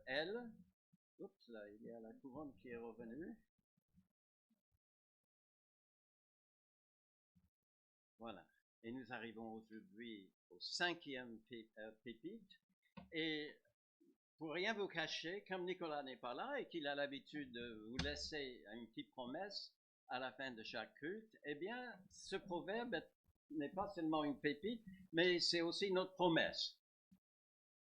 L. Oups, là, il y a la couronne qui est revenue. Voilà. Et nous arrivons aujourd'hui au cinquième pépite. Et pour rien vous cacher, comme Nicolas n'est pas là et qu'il a l'habitude de vous laisser une petite promesse à la fin de chaque culte, eh bien, ce proverbe n'est pas seulement une pépite, mais c'est aussi notre promesse.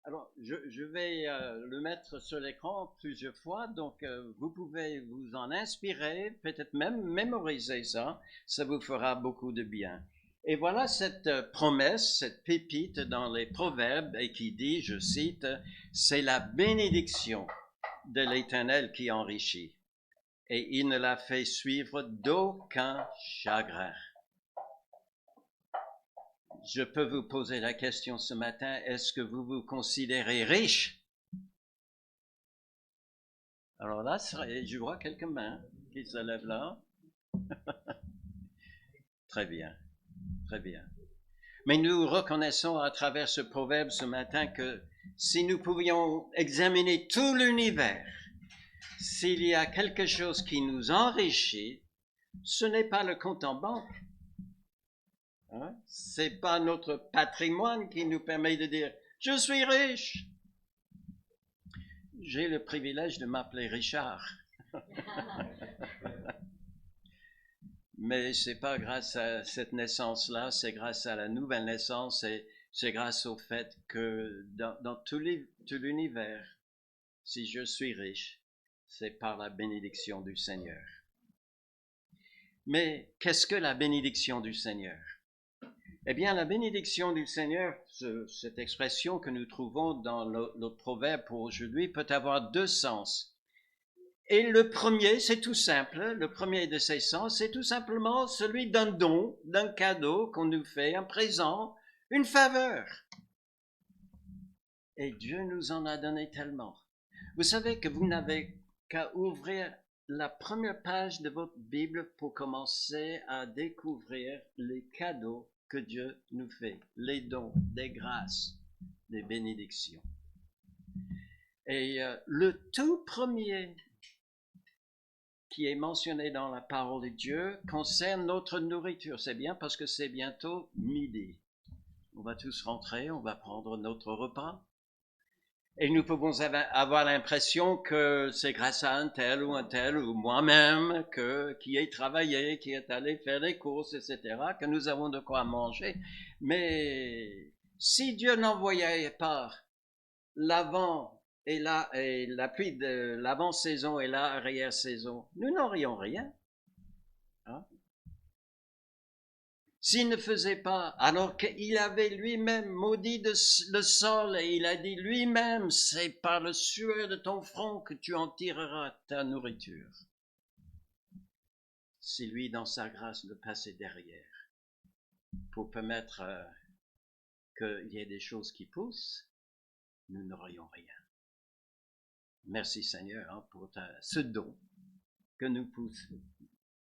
Alors, je vais le mettre sur l'écran plusieurs fois, donc vous pouvez vous en inspirer, peut-être même mémoriser ça, ça vous fera beaucoup de bien. Et voilà cette promesse, cette pépite dans les proverbes, et qui dit, je cite, c'est la bénédiction de l'Éternel qui enrichit, et il ne la fait suivre d'aucun chagrin. Je peux vous poser la question ce matin, est-ce que vous vous considérez riche? Alors là, je vois quelques mains qui se lèvent là. Très bien, très bien. Mais nous reconnaissons à travers ce proverbe ce matin que si nous pouvions examiner tout l'univers, s'il y a quelque chose qui nous enrichit, ce n'est pas le compte en banque. Hein? C'est pas notre patrimoine qui nous permet de dire je suis riche. J'ai le privilège de m'appeler Richard. Mais c'est pas grâce à cette naissance-là, c'est grâce à la nouvelle naissance et c'est grâce au fait que dans tout l'univers, si je suis riche, c'est par la bénédiction du Seigneur. Mais qu'est-ce que la bénédiction du Seigneur? Eh bien, la bénédiction du Seigneur, cette expression que nous trouvons dans notre proverbe pour aujourd'hui, peut avoir deux sens. Et le premier, c'est tout simple, le premier de ces sens, c'est tout simplement celui d'un don, d'un cadeau qu'on nous fait, un présent, une faveur. Et Dieu nous en a donné tellement. Vous savez que vous n'avez qu'à ouvrir la première page de votre Bible pour commencer à découvrir les cadeaux que Dieu nous fait, les dons, des grâces, des bénédictions. Et le tout premier qui est mentionné dans la parole de Dieu concerne notre nourriture. C'est bien parce que c'est bientôt midi. On va tous rentrer, on va prendre notre repas. Et nous pouvons avoir l'impression que c'est grâce à un tel, ou moi-même, qui ai travaillé, qui est allé faire des courses, etc., que nous avons de quoi manger. Mais si Dieu n'envoyait pas l'avant et la pluie de l'avant-saison et l'arrière-saison, nous n'aurions rien. Hein? S'il ne faisait pas, alors qu'il avait lui-même maudit le sol et il a dit lui-même, c'est par le sueur de ton front que tu en tireras ta nourriture. Si lui, dans sa grâce, ne passait derrière pour permettre qu'il y ait des choses qui poussent, nous n'aurions rien. Merci Seigneur pour ce don que nous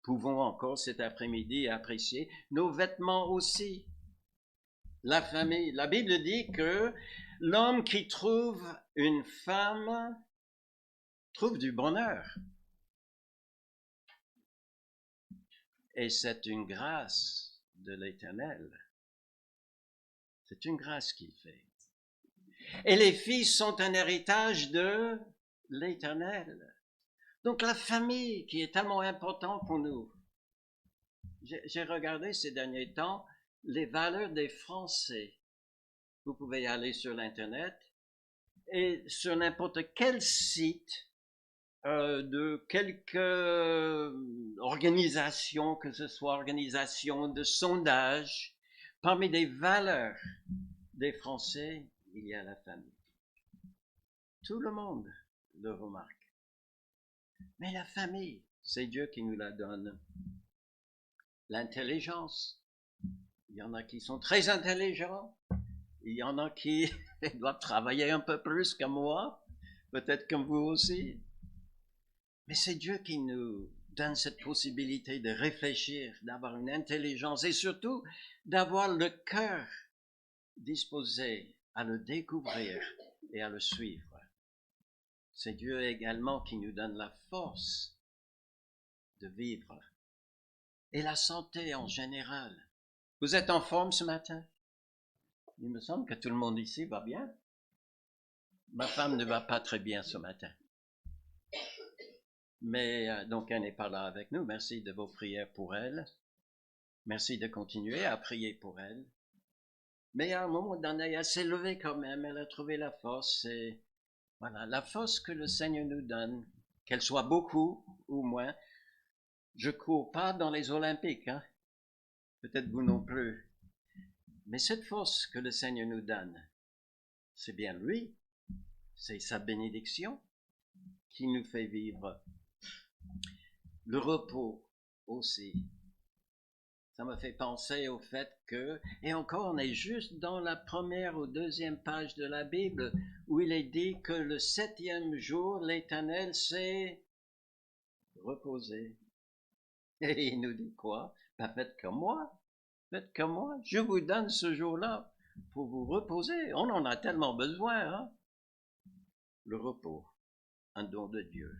pouvons encore cet après-midi apprécier. Nos vêtements aussi. La famille. La Bible dit que l'homme qui trouve une femme trouve du bonheur. Et c'est une grâce de l'Éternel. C'est une grâce qu'il fait. Et les fils sont un héritage de l'Éternel. Donc la famille qui est tellement importante pour nous. J'ai regardé ces derniers temps les valeurs des Français. Vous pouvez aller sur l'Internet et sur n'importe quel site de quelque organisation, que ce soit organisation de sondage, parmi les valeurs des Français, il y a la famille. Tout le monde le remarque. Mais la famille, c'est Dieu qui nous la donne. L'intelligence. Il y en a qui sont très intelligents. Il y en a qui doivent travailler un peu plus que moi. Peut-être comme vous aussi. Mais c'est Dieu qui nous donne cette possibilité de réfléchir, d'avoir une intelligence et surtout d'avoir le cœur disposé à le découvrir et à le suivre. c'est Dieu également qui nous donne la force de vivre et la santé en général. Vous êtes en forme ce matin? Il me semble que tout le monde ici va bien. Ma femme ne va pas très bien ce matin. Mais donc elle n'est pas là avec nous. Merci de vos prières pour elle. Merci de continuer à prier pour elle. Mais à un moment donné, elle s'est levée quand même. Elle a trouvé la force. Et voilà, la force que le Seigneur nous donne, qu'elle soit beaucoup ou moins. Je cours pas dans les Olympiques, hein. Peut-être vous non plus. Mais cette force que le Seigneur nous donne, c'est bien lui. C'est sa bénédiction qui nous fait vivre. Le repos aussi. Ça me fait penser au fait que, et encore on est juste dans la première ou deuxième page de la Bible, où il est dit que le 7e jour, l'Éternel s'est reposé. Et il nous dit quoi? Ben, faites comme moi. Faites comme moi. Je vous donne ce jour-là pour vous reposer. On en a tellement besoin, hein? Le repos, un don de Dieu.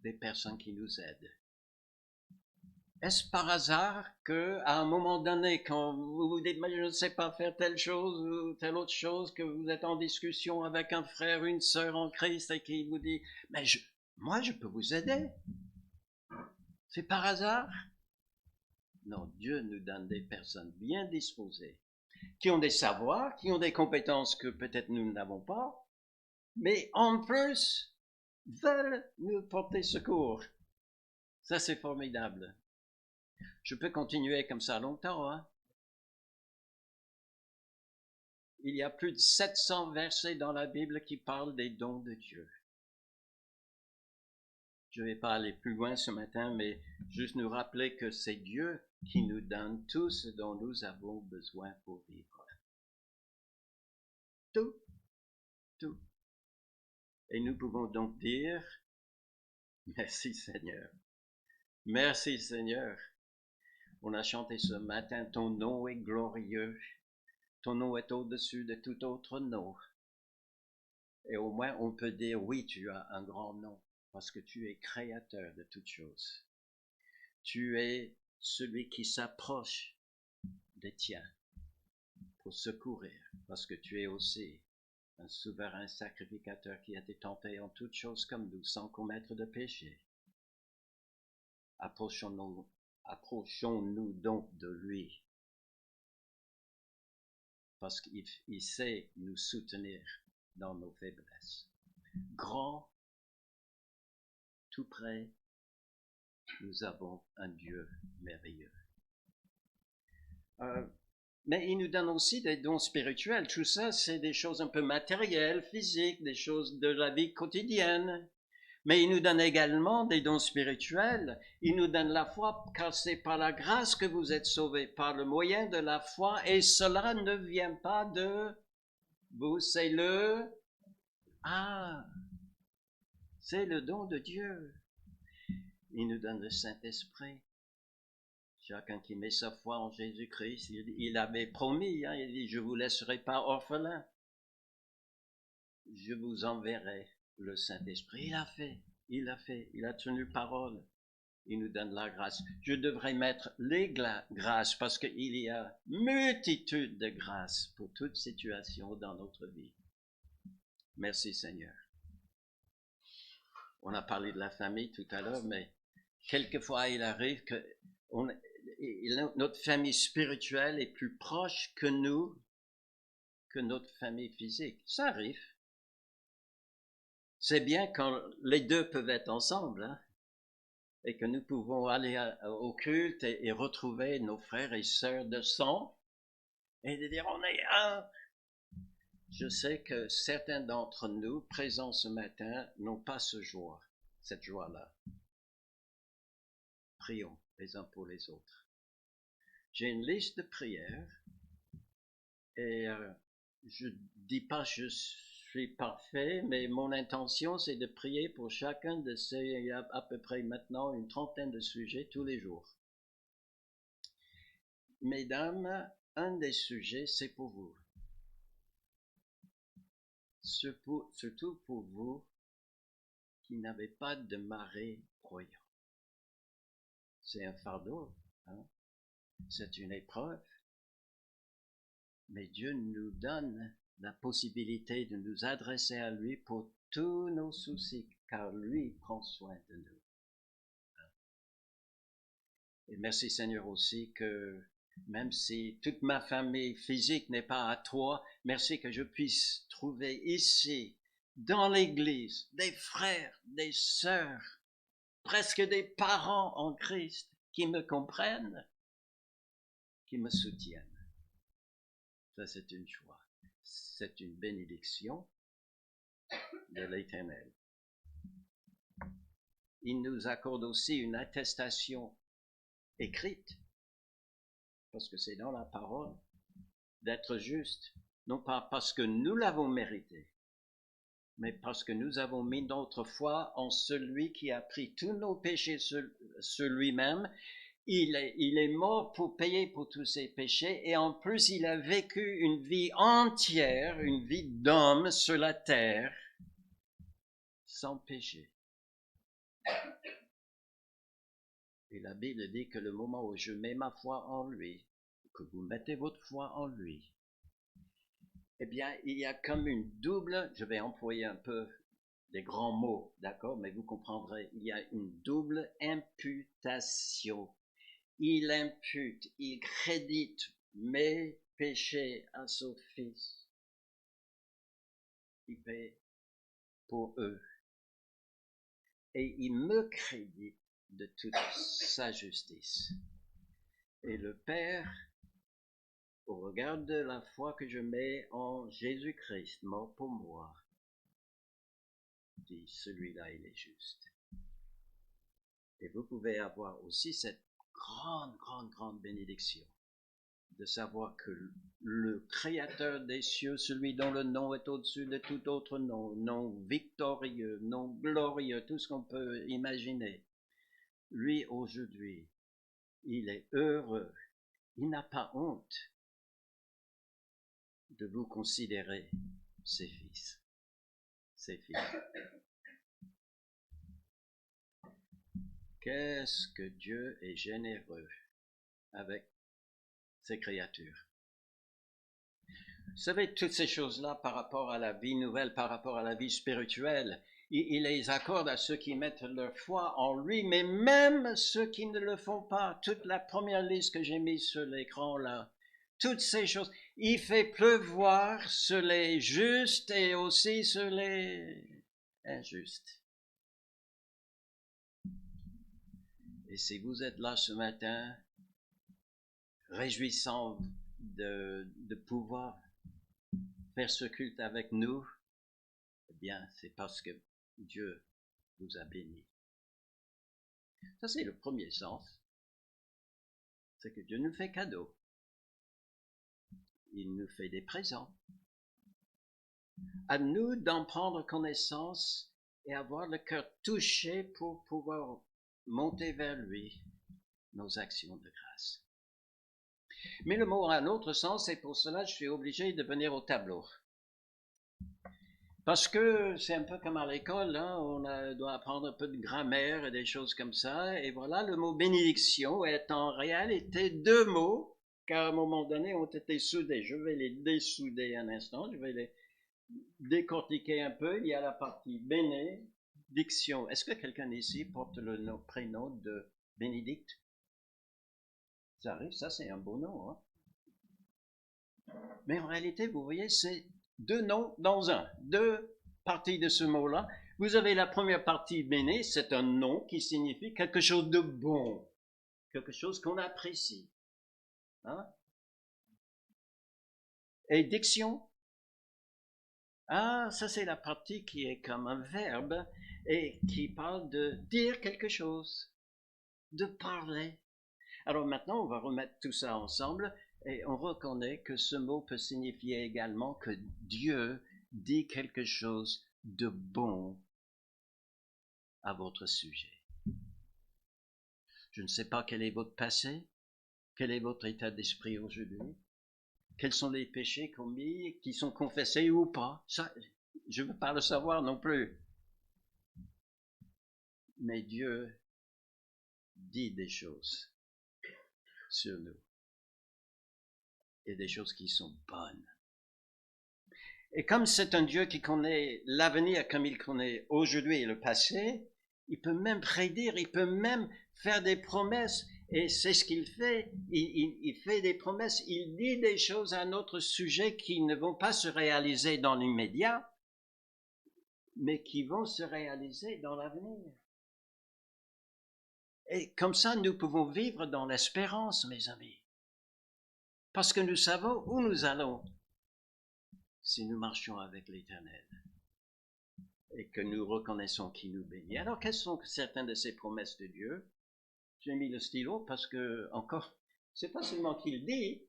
Des personnes qui nous aident. Est-ce par hasard que, à un moment donné, quand vous vous dites, mais je ne sais pas faire telle chose ou telle autre chose, que vous êtes en discussion avec un frère, une sœur en Christ et qui vous dit, mais moi je peux vous aider. C'est par hasard? Non, Dieu nous donne des personnes bien disposées, qui ont des savoirs, qui ont des compétences que peut-être nous n'avons pas, mais en plus veulent nous porter secours. Ça, c'est formidable. Je peux continuer comme ça longtemps, hein? Il y a plus de 700 versets dans la Bible qui parlent des dons de Dieu. Je ne vais pas aller plus loin ce matin, mais juste nous rappeler que c'est Dieu qui nous donne tout ce dont nous avons besoin pour vivre. Tout, tout. Et nous pouvons donc dire, merci Seigneur. Merci Seigneur. On a chanté ce matin, ton nom est glorieux. Ton nom est au-dessus de tout autre nom. Et au moins on peut dire, oui, tu as un grand nom, parce que tu es créateur de toutes choses. Tu es celui qui s'approche des tiens pour secourir, parce que tu es aussi un souverain sacrificateur qui a été tenté en toutes choses comme nous, sans commettre de péché. Approchons-nous donc de lui, parce qu'il sait nous soutenir dans nos faiblesses. Grand, tout près, nous avons un Dieu merveilleux. Mais il nous donne aussi des dons spirituels. Tout ça, c'est des choses un peu matérielles, physiques, des choses de la vie quotidienne. Mais il nous donne également des dons spirituels. Il nous donne la foi, car c'est par la grâce que vous êtes sauvés, par le moyen de la foi, et cela ne vient pas de vous, c'est c'est le don de Dieu. Il nous donne le Saint-Esprit. Chacun qui met sa foi en Jésus-Christ, il avait promis, hein, il dit, je vous laisserai pas orphelin. Je vous enverrai le Saint-Esprit. Il a tenu parole. Il nous donne la grâce. Je devrais mettre les grâces parce qu'il y a multitude de grâces pour toute situation dans notre vie. Merci Seigneur. On a parlé de la famille tout à l'heure, mais quelquefois il arrive que notre famille spirituelle est plus proche que nous, que notre famille physique. Ça arrive. C'est bien quand les deux peuvent être ensemble, hein, et que nous pouvons aller au culte et retrouver nos frères et sœurs de sang et de dire on est un. Je sais que certains d'entre nous présents ce matin n'ont pas cette joie-là. Prions les uns pour les autres. J'ai une liste de prières et je dis pas je suis parfait, mais mon intention c'est de prier pour chacun de ces, il y a à peu près maintenant une trentaine de sujets tous les jours. Mesdames, un des sujets c'est pour vous. surtout pour vous qui n'avez pas de mari croyant. C'est un fardeau, hein? C'est une épreuve, mais Dieu nous donne la possibilité de nous adresser à lui pour tous nos soucis, car lui prend soin de nous. Et merci Seigneur aussi que même si toute ma famille physique n'est pas à toi, merci que je puisse trouver ici, dans l'Église, des frères, des sœurs, presque des parents en Christ qui me comprennent, qui me soutiennent. Ça, c'est une joie. C'est une bénédiction de l'Éternel. Il nous accorde aussi une attestation écrite, parce que c'est dans la parole, d'être juste, non pas parce que nous l'avons mérité, mais parce que nous avons mis notre foi en celui qui a pris tous nos péchés sur lui-même. Il est mort pour payer pour tous ses péchés, et en plus il a vécu une vie entière, une vie d'homme sur la terre, sans péché. Et la Bible dit que le moment où je mets ma foi en lui, que vous mettez votre foi en lui, eh bien, il y a comme une double, je vais employer un peu des grands mots, d'accord, mais vous comprendrez, il y a une double imputation. Il impute, il crédite mes péchés à son Fils. Il paie pour eux. Et il me crédite de toute sa justice. Et le Père, au regard de la foi que je mets en Jésus-Christ, mort pour moi, dit, celui-là, il est juste. Et vous pouvez avoir aussi cette grande bénédiction de savoir que le Créateur des cieux, celui dont le nom est au-dessus de tout autre nom, nom victorieux, nom glorieux, tout ce qu'on peut imaginer, lui aujourd'hui, il est heureux, il n'a pas honte de vous considérer ses fils, ses filles. Qu'est-ce que Dieu est généreux avec ses créatures. Vous savez, toutes ces choses-là par rapport à la vie nouvelle, par rapport à la vie spirituelle, il les accorde à ceux qui mettent leur foi en lui, mais même ceux qui ne le font pas. Toute la première liste que j'ai mise sur l'écran là, toutes ces choses, il fait pleuvoir sur les justes et aussi sur les injustes. Et si vous êtes là ce matin, réjouissant de pouvoir faire ce culte avec nous, eh bien, c'est parce que Dieu vous a bénis. Ça, c'est le premier sens. C'est que Dieu nous fait cadeau. Il nous fait des présents. À nous d'en prendre connaissance et avoir le cœur touché pour pouvoir monter vers lui nos actions de grâce. Mais le mot a un autre sens et pour cela, je suis obligé de venir au tableau. Parce que c'est un peu comme à l'école, hein, doit apprendre un peu de grammaire et des choses comme ça. Et voilà, le mot bénédiction est en réalité deux mots, car à un moment donné, ont été soudés. Je vais les dessouder un instant, je vais les décortiquer un peu. Il y a la partie bénédiction. Est-ce que quelqu'un ici porte le prénom de Bénédicte? Ça arrive, ça c'est un beau nom. Hein? Mais en réalité, vous voyez, c'est deux noms dans un, deux parties de ce mot-là. Vous avez la première partie, béné, c'est un nom qui signifie quelque chose de bon, quelque chose qu'on apprécie. Hein? Et diction, ah, ça c'est la partie qui est comme un verbe et qui parle de dire quelque chose, de parler. Alors maintenant, on va remettre tout ça ensemble. Et on reconnaît que ce mot peut signifier également que Dieu dit quelque chose de bon à votre sujet. Je ne sais pas quel est votre passé, quel est votre état d'esprit aujourd'hui, quels sont les péchés commis, qui sont confessés ou pas. Ça, je ne veux pas le savoir non plus. Mais Dieu dit des choses sur nous. Et des choses qui sont bonnes. Et comme c'est un Dieu qui connaît l'avenir comme il connaît aujourd'hui et le passé, il peut même prédire, il peut même faire des promesses. Et c'est ce qu'il fait. Il fait des promesses, il dit des choses à notre sujet qui ne vont pas se réaliser dans l'immédiat, mais qui vont se réaliser dans l'avenir. Et comme ça, nous pouvons vivre dans l'espérance, mes amis. Parce que nous savons où nous allons si nous marchons avec l'Éternel et que nous reconnaissons qu'il nous bénit. Alors, quelles sont certaines de ces promesses de Dieu? J'ai mis le stylo parce que, encore, c'est pas seulement qu'il dit,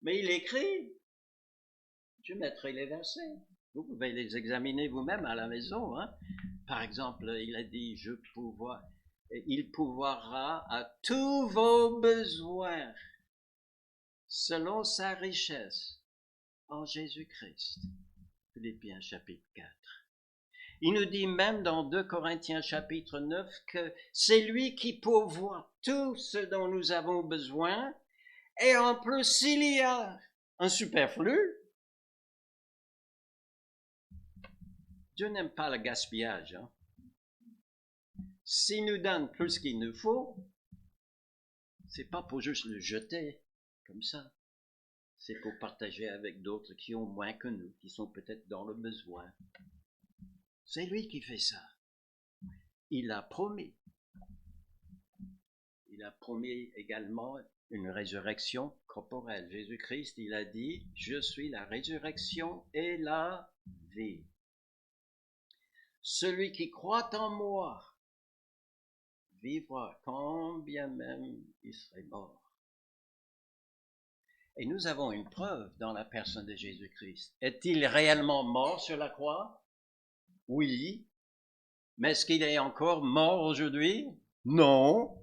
mais il écrit. Je mettrai les versets. Vous pouvez les examiner vous-même à la maison. Hein? Par exemple, il a dit, il pourvoira à tous vos besoins selon sa richesse en Jésus-Christ. Philippiens chapitre 4. Il nous dit même dans 2 Corinthiens chapitre 9 que c'est lui qui pourvoit tout ce dont nous avons besoin, et en plus s'il y a un superflu, Dieu n'aime pas le gaspillage. Hein? S'il nous donne plus qu'il nous faut, c'est pas pour juste le jeter comme ça. C'est pour partager avec d'autres qui ont moins que nous, qui sont peut-être dans le besoin. C'est lui qui fait ça. Il a promis. Il a promis également une résurrection corporelle. Jésus-Christ, il a dit, je suis la résurrection et la vie. Celui qui croit en moi vivra quand bien même il serait mort. Et nous avons une preuve dans la personne de Jésus-Christ. Est-il réellement mort sur la croix? Oui. Mais est-ce qu'il est encore mort aujourd'hui? Non.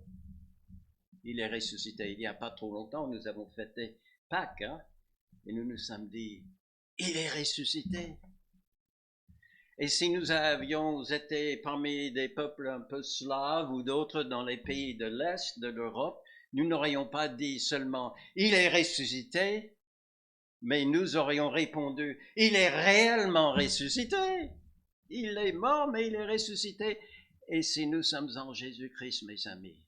Il est ressuscité. Il n'y a pas trop longtemps, nous avons fêté Pâques, hein? Et nous nous sommes dit, il est ressuscité. Et si nous avions été parmi des peuples un peu slaves ou d'autres dans les pays de l'Est de l'Europe, nous n'aurions pas dit seulement « il est ressuscité », mais nous aurions répondu « il est réellement ressuscité ». Il est mort, mais il est ressuscité. Et si nous sommes en Jésus-Christ, mes amis,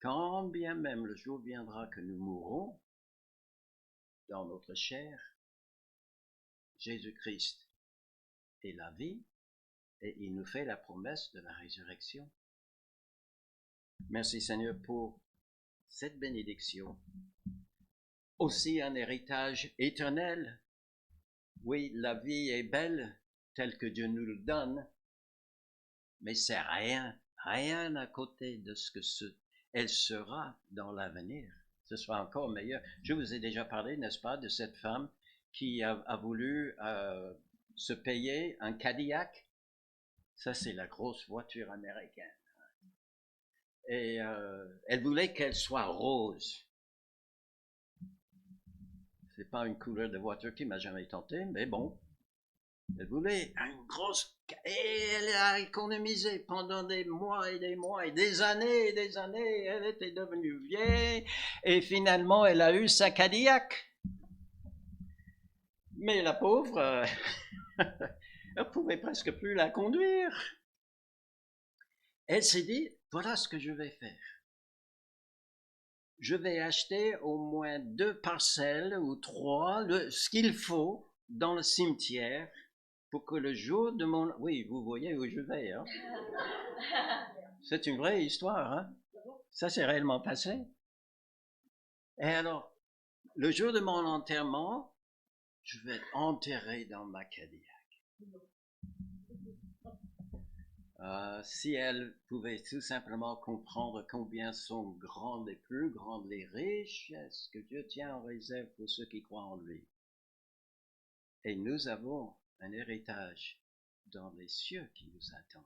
quand bien même le jour viendra que nous mourrons dans notre chair, Jésus-Christ est la vie et il nous fait la promesse de la résurrection. Merci Seigneur pour cette bénédiction. Aussi un héritage éternel. Oui, la vie est belle telle que Dieu nous le donne, mais c'est rien à côté de ce que elle sera dans l'avenir. Ce sera encore meilleur. Je vous ai déjà parlé, n'est-ce pas, de cette femme qui a voulu se payer un Cadillac. Ça, c'est la grosse voiture américaine. Et elle voulait qu'elle soit rose. C'est pas une couleur de voiture qui m'a jamais tenté, mais bon. Elle voulait une grosse... Et elle a économisé pendant des mois et des mois et des années. Elle était devenue vieille et finalement elle a eu sa Cadillac. Mais la pauvre, elle pouvait presque plus la conduire. Elle s'est dit, voilà ce que je vais faire. Je vais acheter au moins 2 parcelles ou 3, ce qu'il faut dans le cimetière pour que le jour de mon... Oui, vous voyez où je vais, hein? C'est une vraie histoire, hein? Ça s'est réellement passé. Et alors, le jour de mon enterrement, je vais être enterré dans ma Cadillac. Si elle pouvait tout simplement comprendre combien sont grandes et plus grandes les richesses que Dieu tient en réserve pour ceux qui croient en lui. Et nous avons un héritage dans les cieux qui nous attendent.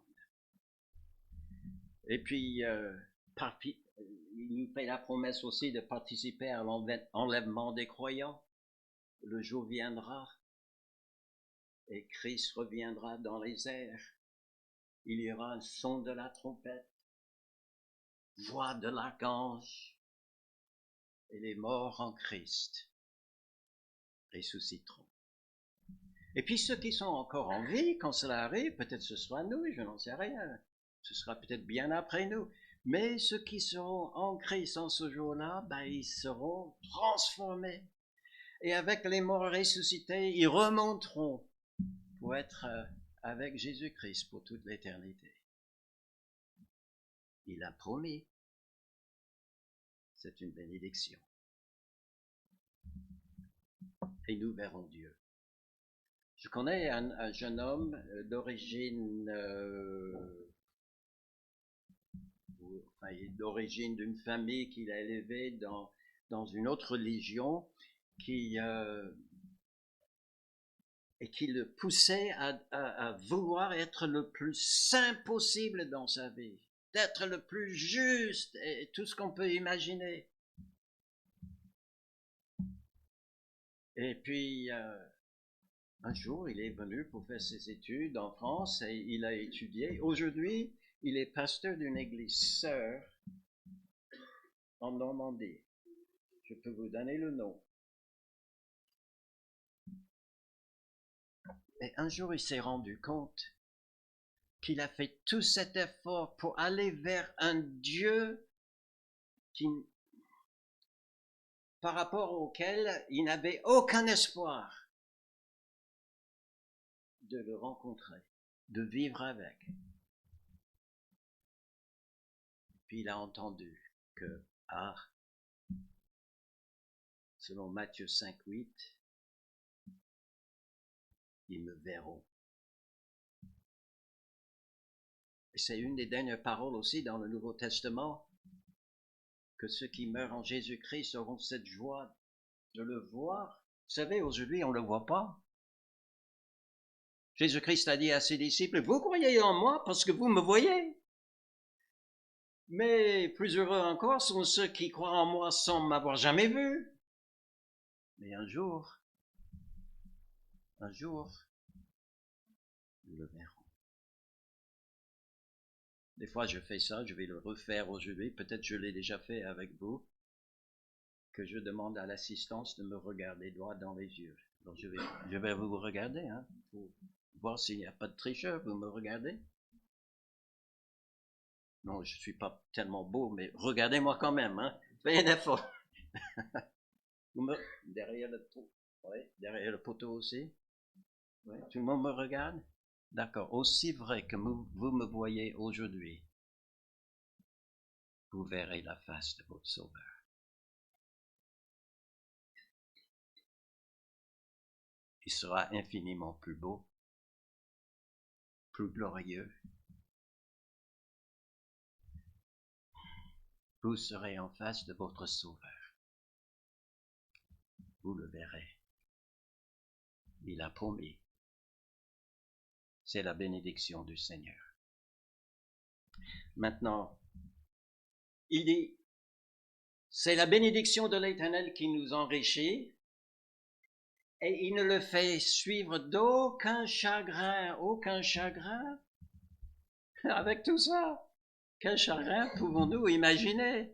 Et puis, il nous fait la promesse aussi de participer à l'enlèvement des croyants. Le jour viendra. et Christ reviendra dans les airs. Il y aura un son de la trompette, voix de l'archange, et les morts en Christ ressusciteront. Et puis ceux qui sont encore en vie, quand cela arrive, peut-être ce sera nous, je n'en sais rien. Ce sera peut-être bien après nous. Mais ceux qui seront en Christ en ce jour-là, ils seront transformés. Et avec les morts ressuscités, ils remonteront pour être avec Jésus-Christ pour toute l'éternité. Il a promis. C'est une bénédiction. Et nous verrons Dieu. Je connais un jeune homme d'origine d'une famille qu'il a élevée dans une autre religion et qui le poussait à vouloir être le plus saint possible dans sa vie, d'être le plus juste et tout ce qu'on peut imaginer. Et puis, un jour, il est venu pour faire ses études en France et il a étudié. Aujourd'hui, il est pasteur d'une église sœur en Normandie. Je peux vous donner le nom. Et un jour, il s'est rendu compte qu'il a fait tout cet effort pour aller vers un Dieu par rapport auquel il n'avait aucun espoir de le rencontrer, de vivre avec. Puis il a entendu que, selon Matthieu 5:8, ils me verront. Et c'est une des dernières paroles aussi dans le Nouveau Testament, que ceux qui meurent en Jésus-Christ auront cette joie de le voir. Vous savez, aujourd'hui, on ne le voit pas. Jésus-Christ a dit à ses disciples, vous croyez en moi parce que vous me voyez. Mais plus heureux encore sont ceux qui croient en moi sans m'avoir jamais vu. Mais un jour, ils le verront. Des fois, je fais ça, je vais le refaire aujourd'hui. Peut-être je l'ai déjà fait avec vous. Que je demande à l'assistance de me regarder droit dans les yeux. Donc je vais vous regarder, pour voir s'il n'y a pas de tricheur. Vous me regardez? Non, je suis pas tellement beau, mais regardez-moi quand même, Faites un effort. Derrière le poteau aussi. Oui, tout le monde me regarde? D'accord. Aussi vrai que vous me voyez aujourd'hui, vous verrez la face de votre Sauveur. Il sera infiniment plus beau, plus glorieux. Vous serez en face de votre Sauveur. Vous le verrez. Il a promis. C'est la bénédiction du Seigneur. Maintenant, il dit, c'est la bénédiction de l'Éternel qui nous enrichit, et il ne le fait suivre d'aucun chagrin, Avec tout ça, quel chagrin pouvons-nous imaginer?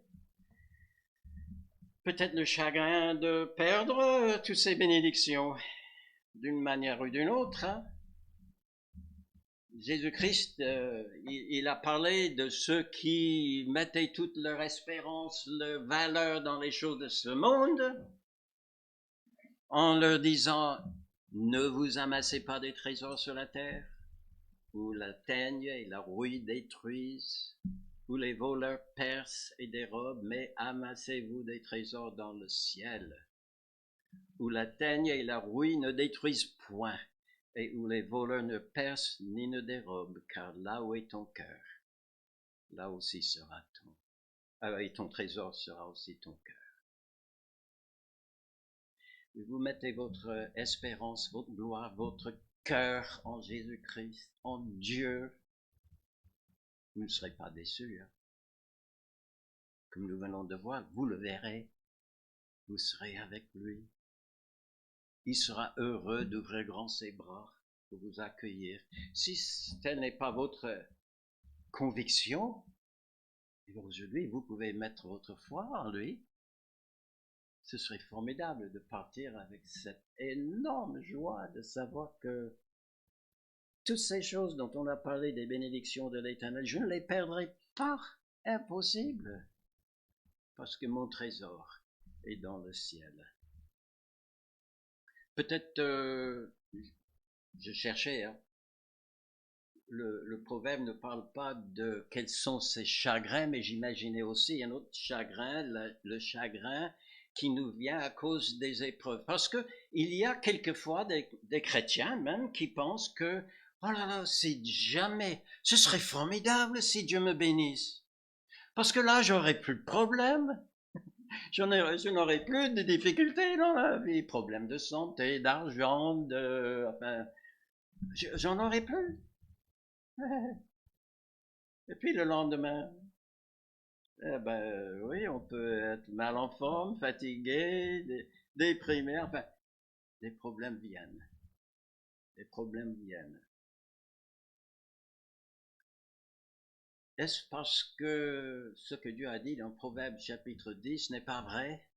Peut-être le chagrin de perdre toutes ces bénédictions d'une manière ou d'une autre. Jésus-Christ, il a parlé de ceux qui mettaient toute leur espérance, leur valeur dans les choses de ce monde, en leur disant, ne vous amassez pas des trésors sur la terre, où la teigne et la rouille détruisent, où les voleurs percent et dérobent, mais amassez-vous des trésors dans le ciel, où la teigne et la rouille ne détruisent point, et où les voleurs ne percent ni ne dérobent, car là où est ton cœur, là aussi sera et ton trésor sera aussi ton cœur. Vous mettez votre espérance, votre gloire, votre cœur en Jésus-Christ, en Dieu, vous ne serez pas déçus. Comme nous venons de voir, vous le verrez, vous serez avec lui. Il sera heureux d'ouvrir grand ses bras pour vous accueillir. Si ce n'est pas votre conviction, aujourd'hui, vous pouvez mettre votre foi en lui. Ce serait formidable de partir avec cette énorme joie de savoir que toutes ces choses dont on a parlé des bénédictions de l'Éternel, je ne les perdrai pas. Impossible. Parce que mon trésor est dans le ciel. Peut-être, je cherchais, hein, le proverbe ne parle pas de quels sont ses chagrins, mais j'imaginais aussi un autre chagrin, le chagrin qui nous vient à cause des épreuves. Parce que il y a quelquefois des chrétiens même qui pensent que, oh là là, si jamais, ce serait formidable si Dieu me bénisse. Parce que là, j'aurais plus de problème. Je n'aurais plus de difficultés dans la vie. Problèmes de santé, d'argent, enfin, j'en aurais plus. Et puis le lendemain, eh ben oui, on peut être mal en forme, fatigué, déprimé, enfin, des problèmes viennent. Des problèmes viennent. Est-ce parce que ce que Dieu a dit dans Proverbe chapitre 10 n'est pas vrai?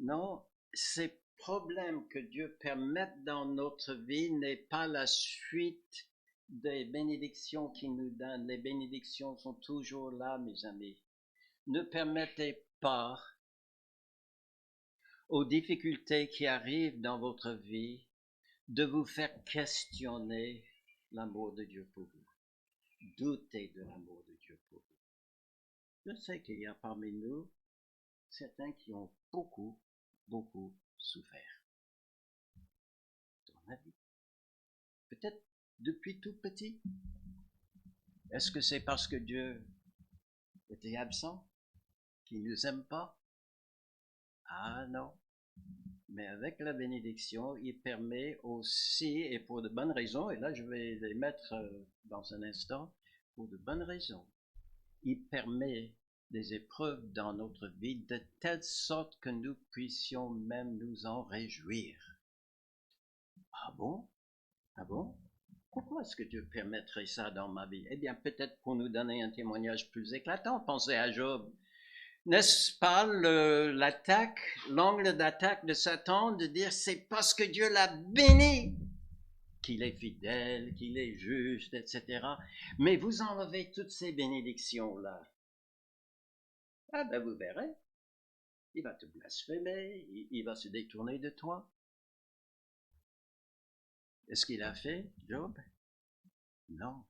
Non, ces problèmes que Dieu permet dans notre vie n'est pas la suite des bénédictions qu'il nous donne. Les bénédictions sont toujours là, mes amis. Ne permettez pas aux difficultés qui arrivent dans votre vie de vous faire questionner l'amour de Dieu pour vous. Doutez de l'amour de Dieu pour vous. Je sais qu'il y a parmi nous certains qui ont beaucoup, beaucoup souffert dans la vie. Peut-être depuis tout petit. Est-ce que c'est parce que Dieu était absent, qu'il ne nous aime pas? Ah non. Mais avec la bénédiction, il permet aussi, et pour de bonnes raisons, et là je vais les mettre dans un instant, pour de bonnes raisons, il permet des épreuves dans notre vie de telle sorte que nous puissions même nous en réjouir. Ah bon? Ah bon? Pourquoi est-ce que Dieu permettrait ça dans ma vie? Eh bien, peut-être pour nous donner un témoignage plus éclatant. Pensez à Job. N'est-ce pas l'attaque, l'angle d'attaque de Satan de dire c'est parce que Dieu l'a béni qu'il est fidèle, qu'il est juste, etc. Mais vous enlevez toutes ces bénédictions-là. Ah ben vous verrez, il va te blasphémer, il va se détourner de toi. Est-ce qu'il a fait, Job? Non.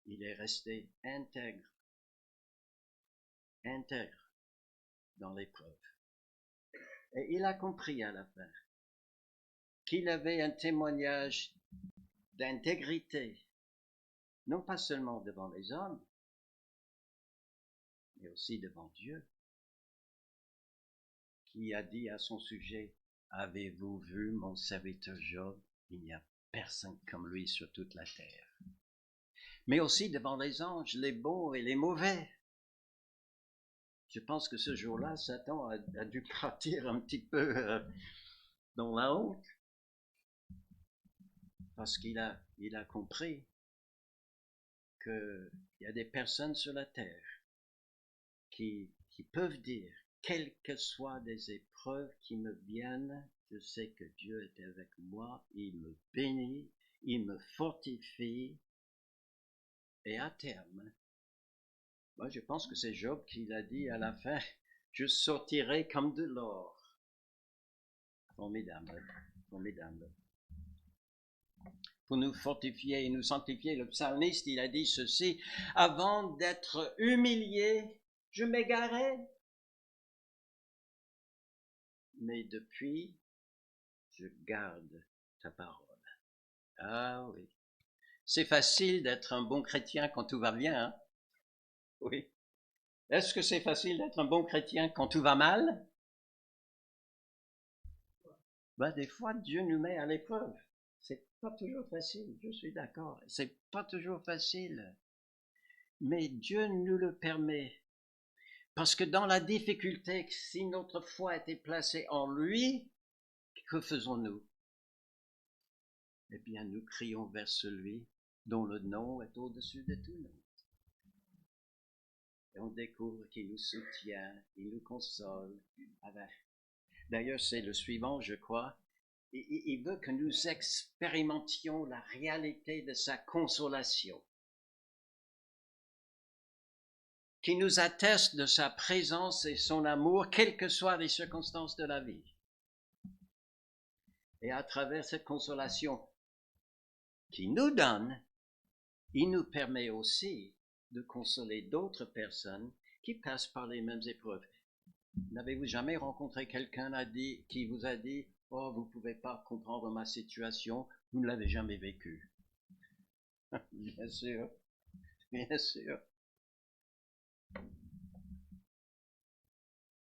Il est resté intègre dans l'épreuve. Et il a compris à la fin qu'il avait un témoignage d'intégrité, non pas seulement devant les hommes, mais aussi devant Dieu, qui a dit à son sujet, avez-vous vu mon serviteur Job? Il n'y a personne comme lui sur toute la terre. Mais aussi devant les anges, les bons et les mauvais. Je pense que ce jour-là, Satan a dû partir un petit peu dans la honte, parce qu'il a compris qu'il y a des personnes sur la terre qui peuvent dire, quelles que soient les épreuves qui me viennent, je sais que Dieu est avec moi, il me bénit, il me fortifie, et à terme, moi je pense que c'est Job qui l'a dit à la fin, je sortirai comme de l'or. Formidable, formidable. Pour nous fortifier et nous sanctifier, le psalmiste, il a dit ceci, avant d'être humilié, je m'égarais. Mais depuis, je garde ta parole. Ah oui. C'est facile d'être un bon chrétien quand tout va bien, hein? Oui. Est-ce que c'est facile d'être un bon chrétien quand tout va mal? Ben, des fois, Dieu nous met à l'épreuve. C'est pas toujours facile, je suis d'accord. C'est pas toujours facile. Mais Dieu nous le permet. Parce que dans la difficulté, si notre foi était placée en lui, que faisons-nous? eh bien nous crions vers celui dont le nom est au-dessus de tout nom. Et on découvre qu'il nous soutient, il nous console. D'ailleurs, c'est le suivant, je crois. Il veut que nous expérimentions la réalité de sa consolation, qui nous atteste de sa présence et son amour, quelles que soient les circonstances de la vie. Et à travers cette consolation qu'il nous donne, il nous permet aussi de consoler d'autres personnes qui passent par les mêmes épreuves. N'avez-vous jamais rencontré quelqu'un qui vous a dit « Oh, vous ne pouvez pas comprendre ma situation, vous ne l'avez jamais vécue. » Bien sûr, bien sûr.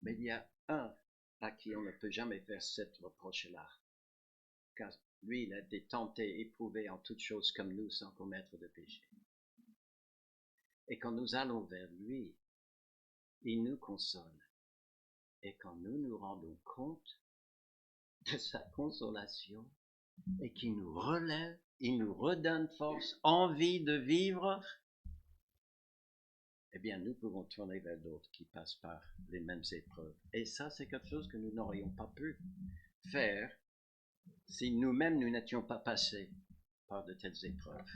Mais il y a un à qui on ne peut jamais faire cette reproche-là, car lui, il a été tenté, éprouvé en toutes choses comme nous, sans commettre de péché. Et quand nous allons vers lui, il nous console. Et quand nous nous rendons compte de sa consolation et qu'il nous relève, il nous redonne force, envie de vivre, eh bien, nous pouvons tourner vers d'autres qui passent par les mêmes épreuves. Et ça, c'est quelque chose que nous n'aurions pas pu faire si nous-mêmes nous n'étions pas passés par de telles épreuves.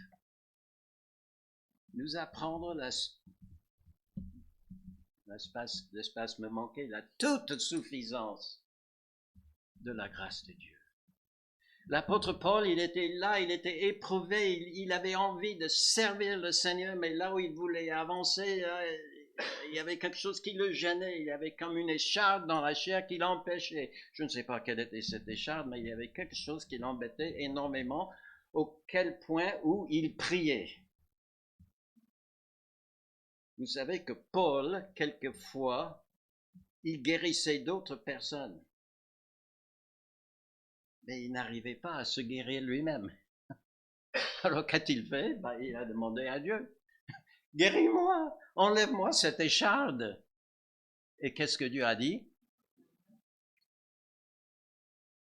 Nous apprendre l'espace me manquait, la toute suffisance de la grâce de Dieu. L'apôtre Paul, il était là, il était éprouvé, il avait envie de servir le Seigneur, mais là où il voulait avancer, il y avait quelque chose qui le gênait, il y avait comme une écharpe dans la chair qui l'empêchait. Je ne sais pas quelle était cette écharpe, mais il y avait quelque chose qui l'embêtait énormément, auquel point où il priait. Vous savez que Paul, quelquefois, il guérissait d'autres personnes, mais il n'arrivait pas à se guérir lui-même. Alors qu'a-t-il fait? Il a demandé à Dieu, guéris-moi, enlève-moi cette écharde. Et qu'est-ce que Dieu a dit?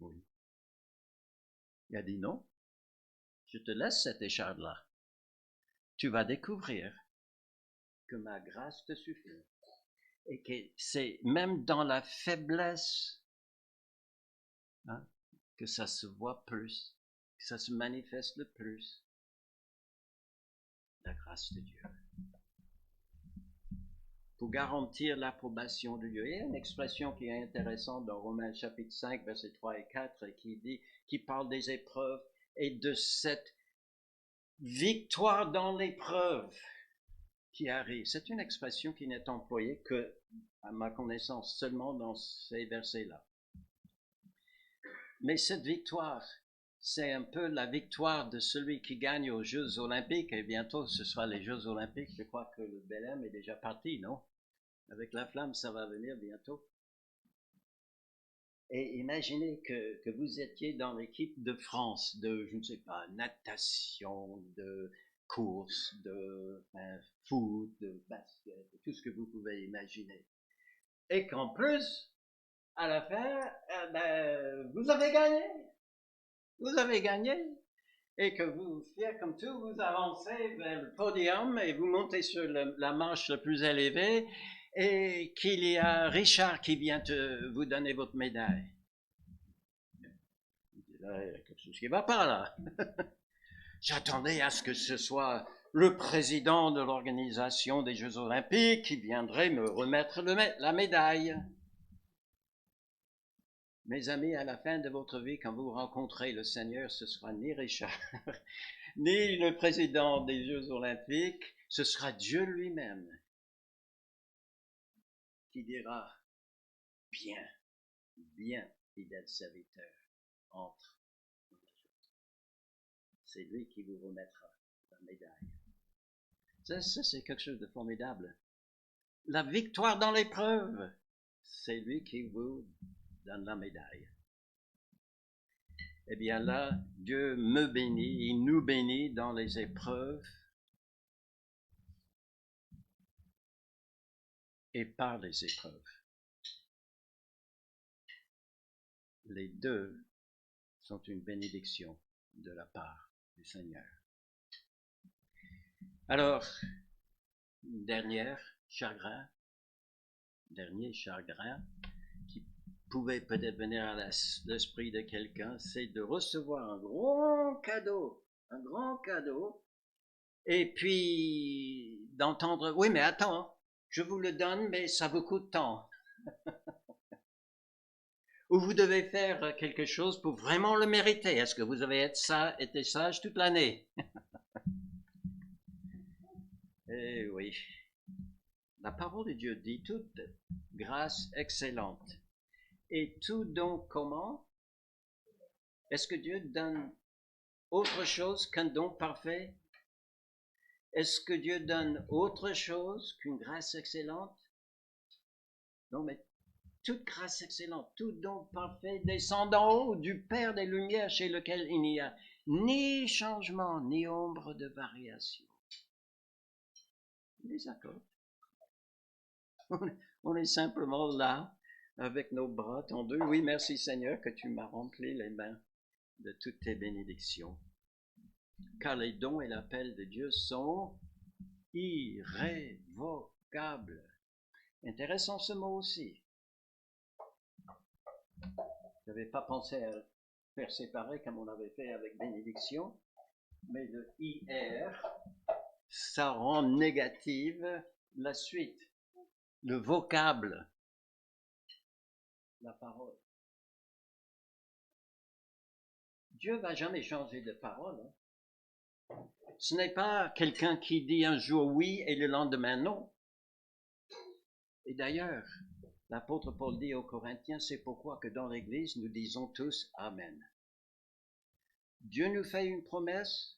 Oui. Il a dit non, je te laisse cette écharde-là. Tu vas découvrir que ma grâce te suffit. Et que c'est même dans la faiblesse que ça se voit plus, que ça se manifeste le plus. La grâce de Dieu. Pour garantir l'approbation de Dieu. Il y a une expression qui est intéressante dans Romains chapitre 5, versets 3 et 4, qui parle des épreuves et de cette victoire dans l'épreuve qui arrive. C'est une expression qui n'est employée que, à ma connaissance, seulement dans ces versets-là. Mais cette victoire, c'est un peu la victoire de celui qui gagne aux Jeux Olympiques, et bientôt ce sera les Jeux Olympiques. Je crois que le Belém est déjà parti, non? Avec la flamme, ça va venir bientôt. Et imaginez que vous étiez dans l'équipe de France de, je ne sais pas, natation, de course, de foot, de basket, tout ce que vous pouvez imaginer. Et qu'en plus, à la fin, vous avez gagné. Vous avez gagné. Et que vous, fiers comme tout, vous avancez vers le podium et vous montez sur la marche la plus élevée et qu'il y a Richard qui vient vous donner votre médaille. Là, il y a quelque chose qui ne va pas là. J'attendais à ce que ce soit le président de l'organisation des Jeux Olympiques qui viendrait me remettre la médaille. Mes amis, à la fin de votre vie, quand vous rencontrez le Seigneur, ce sera ni Richard, ni le président des Jeux Olympiques, ce sera Dieu lui-même qui dira, bien, bien, fidèle serviteur, entre. C'est lui qui vous remettra la médaille. Ça c'est quelque chose de formidable. La victoire dans l'épreuve, c'est lui qui vous donne la médaille. Eh bien là, Dieu me bénit, il nous bénit dans les épreuves et par les épreuves. Les deux sont une bénédiction de la part du Seigneur. Alors, dernier chagrin qui pouvait peut-être venir à l'esprit de quelqu'un, c'est de recevoir un grand cadeau, et puis d'entendre, oui, mais attends, je vous le donne, mais ça vous coûte tant. Ou vous devez faire quelque chose pour vraiment le mériter. Est-ce que vous avez été sage toute l'année? Eh oui. La parole de Dieu dit toute grâce excellente. Et tout don comment? Est-ce que Dieu donne autre chose qu'un don parfait? Est-ce que Dieu donne autre chose qu'une grâce excellente? Non, mais toute grâce excellente, tout don parfait descend d'en haut du Père des Lumières, chez lequel il n'y a ni changement, ni ombre de variation. On les accorde. On est simplement là, avec nos bras tendus. Oui, merci Seigneur que tu m'as rempli les mains de toutes tes bénédictions. Car les dons et l'appel de Dieu sont irrévocables. Intéressant ce mot aussi. Je n'avais pas pensé à faire séparer comme on avait fait avec bénédiction, mais le IR, ça rend négative la suite, le vocable, la parole. Dieu ne va jamais changer de parole. Ce n'est pas quelqu'un qui dit un jour oui et le lendemain non. Et d'ailleurs, l'apôtre Paul dit aux Corinthiens, c'est pourquoi que dans l'Église, nous disons tous Amen. Dieu nous fait une promesse.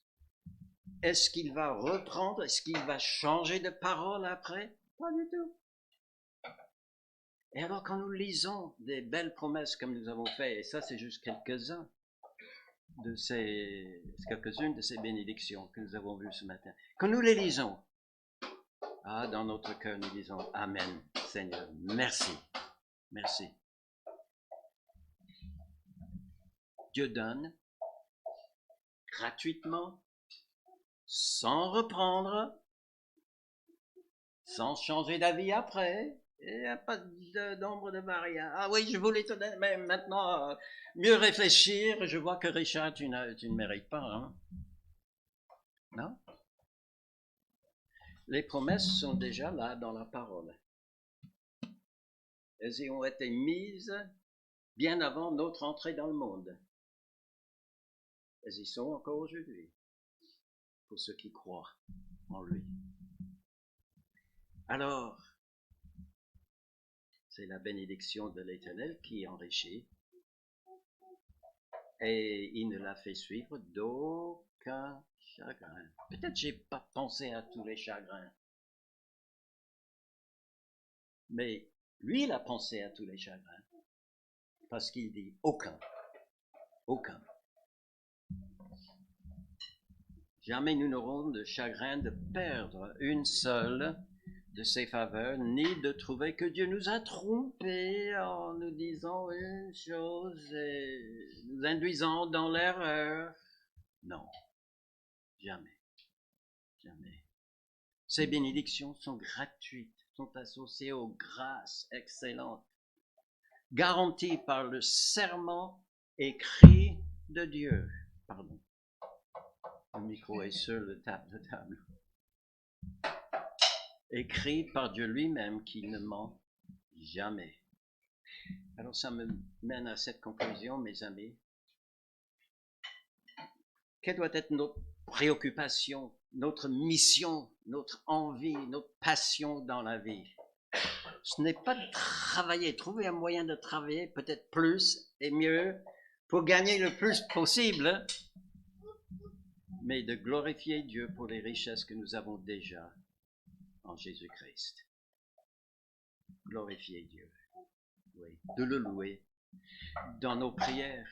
Est-ce qu'il va reprendre? Est-ce qu'il va changer de parole après? Pas du tout. Et alors quand nous lisons des belles promesses comme nous avons fait, et ça c'est juste quelques-unes de ces bénédictions que nous avons vues ce matin, quand nous les lisons, dans notre cœur nous disons Amen, Seigneur, merci, merci. Dieu donne gratuitement, sans reprendre, sans changer d'avis après. Il n'y a pas d'ombre de variation. Ah oui, je voulais te donner, mais maintenant, mieux réfléchir. Je vois que Richard, tu ne mérites pas, hein? Non? Les promesses sont déjà là dans la parole. Elles y ont été mises bien avant notre entrée dans le monde. Elles y sont encore aujourd'hui, pour ceux qui croient en lui. Alors, c'est la bénédiction de l'Éternel qui enrichit, et il ne la fait suivre d'aucun chagrin. Peut-être j'ai pas pensé à tous les chagrins, mais lui il a pensé à tous les chagrins, parce qu'il dit aucun. Jamais nous n'aurons de chagrin de perdre une seule de ses faveurs, ni de trouver que Dieu nous a trompés en nous disant une chose et nous induisant dans l'erreur. Non, jamais. Ces bénédictions sont gratuites, sont associées aux grâces excellentes, garanties par le serment écrit de Dieu. Pardon. Le micro est sur la table. Écrit par Dieu lui-même qui ne ment jamais. Alors ça me mène à cette conclusion, mes amis. Quelle doit être notre préoccupation, notre mission, notre envie, notre passion dans la vie? Ce n'est pas de travailler, trouver un moyen de travailler peut-être plus et mieux pour gagner le plus possible, mais de glorifier Dieu pour les richesses que nous avons déjà en Jésus-Christ. Glorifier Dieu, oui, de le louer dans nos prières,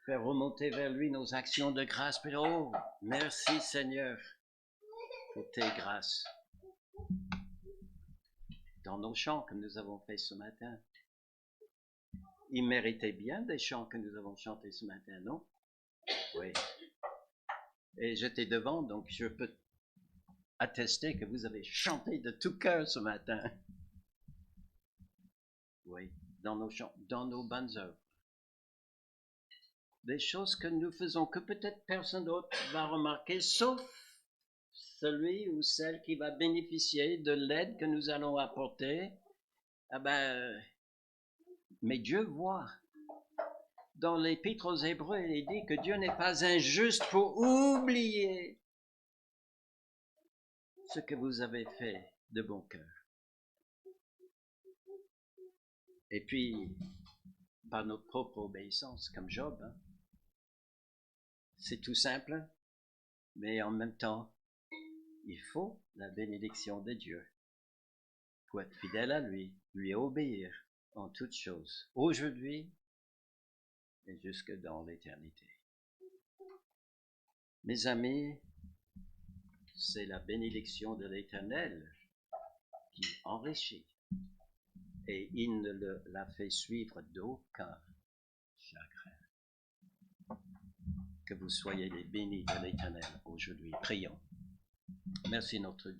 faire remonter vers lui nos actions de grâce. Oh, merci Seigneur pour tes grâces. Dans nos chants que nous avons fait ce matin, il méritait bien des chants que nous avons chantés ce matin, non? Oui. Et j'étais devant, donc je peux attester que vous avez chanté de tout cœur ce matin. Oui, dans nos chants, dans nos bonnes œuvres. Des choses que nous faisons que peut-être personne d'autre va remarquer, sauf celui ou celle qui va bénéficier de l'aide que nous allons apporter. Ah ben, mais Dieu voit. Dans l'Épître aux Hébreux, il est dit que Dieu n'est pas injuste pour oublier ce que vous avez fait de bon cœur. Et puis, par notre propre obéissance, comme Job, hein, c'est tout simple, mais en même temps, il faut la bénédiction de Dieu pour être fidèle à lui, lui obéir en toutes choses, aujourd'hui et jusque dans l'éternité. Mes amis, c'est la bénédiction de l'Éternel qui enrichit, et il ne la fait suivre d'aucun chagrin. Que vous soyez les bénis de l'Éternel aujourd'hui. Prions. Merci notre Dieu.